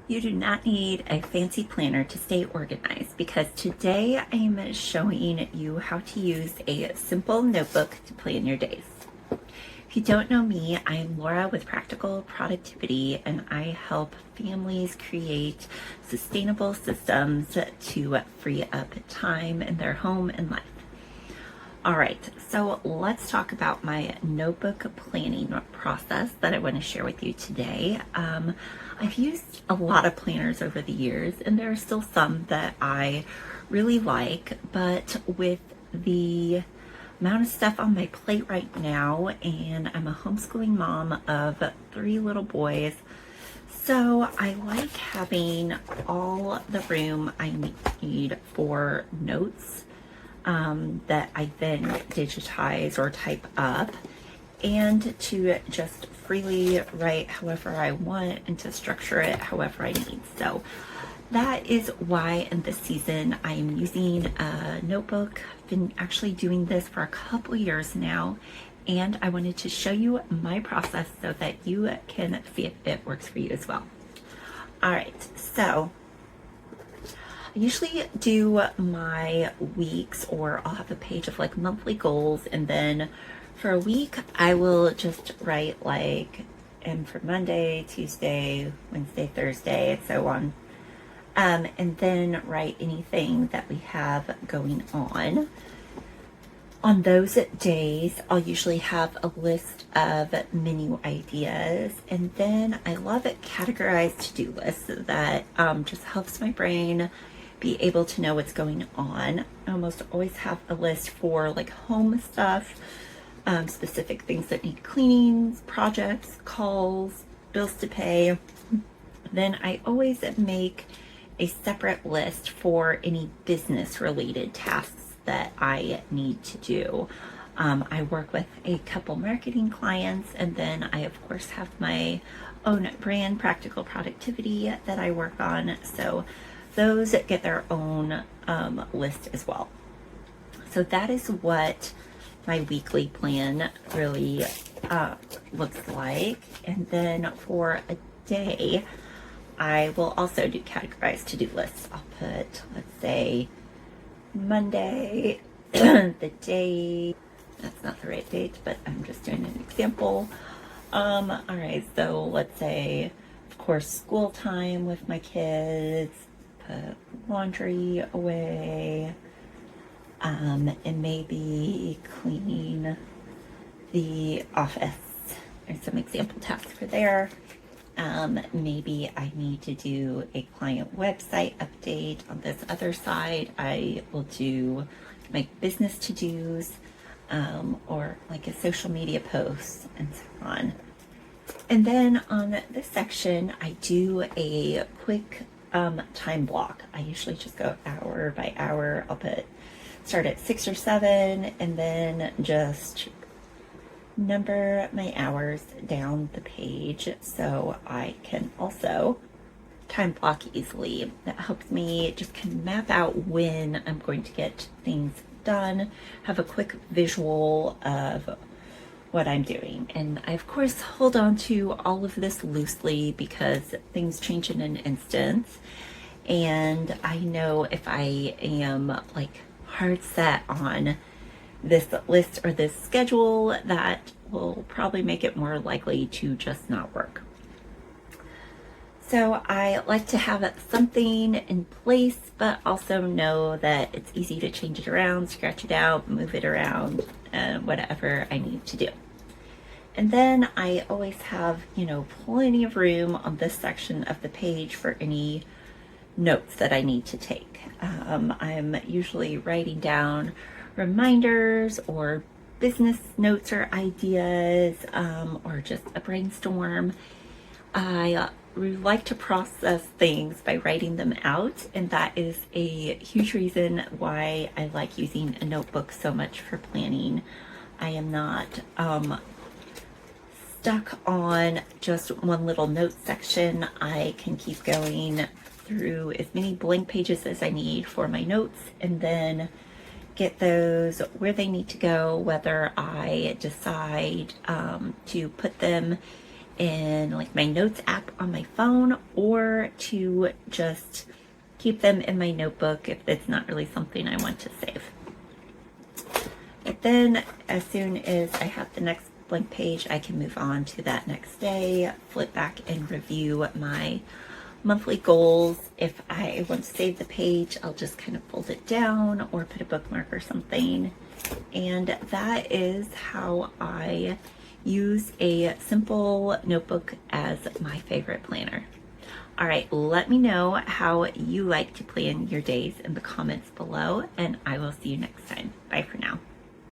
You do not need a fancy planner to stay organized because today I am showing you how to use a simple notebook to plan your days. If you don't know me, I am Laura with Practical Productivity, and I help families create sustainable systems to free up time in their home and life. All right, so let's talk about my notebook planning process that I want to share with you today. I've used a lot of planners over the years, and there are still some that I really like, but with the amount of stuff on my plate right now, and I'm a homeschooling mom of 3 little boys, so I like having all the room I need for notes that I then digitize or type up, and to just freely write however I want and to structure it however I need. So that is why in this season I am using a notebook. I've been actually doing this for a couple years now, and I wanted to show you my process so that you can see if it works for you as well. All right, so I usually do my weeks, or I'll have a page of like monthly goals, and then for a week I will just write and for Monday, Tuesday, Wednesday, Thursday, and so on. And then write anything that we have going on. On those days, I'll usually have a list of menu ideas, and then I love it categorized to-do lists that just helps my brain be able to know what's going on. I almost always have a list for like home stuff, specific things that need cleanings, projects, calls, bills to pay. Then I always make a separate list for any business related tasks that I need to do. I work with a couple marketing clients, and then I of course have my own brand, Practical Productivity, that I work on. So those get their own list as well. So that is what my weekly plan really looks like. And then for a day, I will also do categorized to-do lists. I'll put, let's say, Monday, the day, that's not the right date, but I'm just doing an example. All right, so let's say, of course, school time with my kids, put laundry away, and maybe clean the office. There's some example tasks for there. Maybe I need to do a client website update. On this other side, I will do my business to-dos, or like a social media post and so on. And then on this section, I do a quick time block. I usually just go hour by hour. I'll start at 6 or 7 and then just number my hours down the page so I can also time block easily. That helps me just can map out when I'm going to get things done, have a quick visual of what I'm doing. And I of course hold on to all of this loosely because things change in an instant, and I know if I am like hard set on this list or this schedule, that will probably make it more likely to just not work. So I like to have something in place, but also know that it's easy to change it around, scratch it out, move it around, whatever I need to do. And then I always have, plenty of room on this section of the page for any notes that I need to take. I'm usually writing down reminders or business notes or ideas, or just a brainstorm. I like to process things by writing them out, and that is a huge reason why I like using a notebook so much for planning. I am not stuck on just one little note section. I can keep going through as many blank pages as I need for my notes, and then get those where they need to go, whether I decide to put them in like my notes app on my phone, or to just keep them in my notebook if it's not really something I want to save. But then as soon as I have the next blank page, I can move on to that next day, flip back and review my monthly goals. If I want to save the page, I'll just kind of fold it down or put a bookmark or something. And that is how I use a simple notebook as my favorite planner. All right, let me know how you like to plan your days in the comments below, and I will see you next time. Bye for now.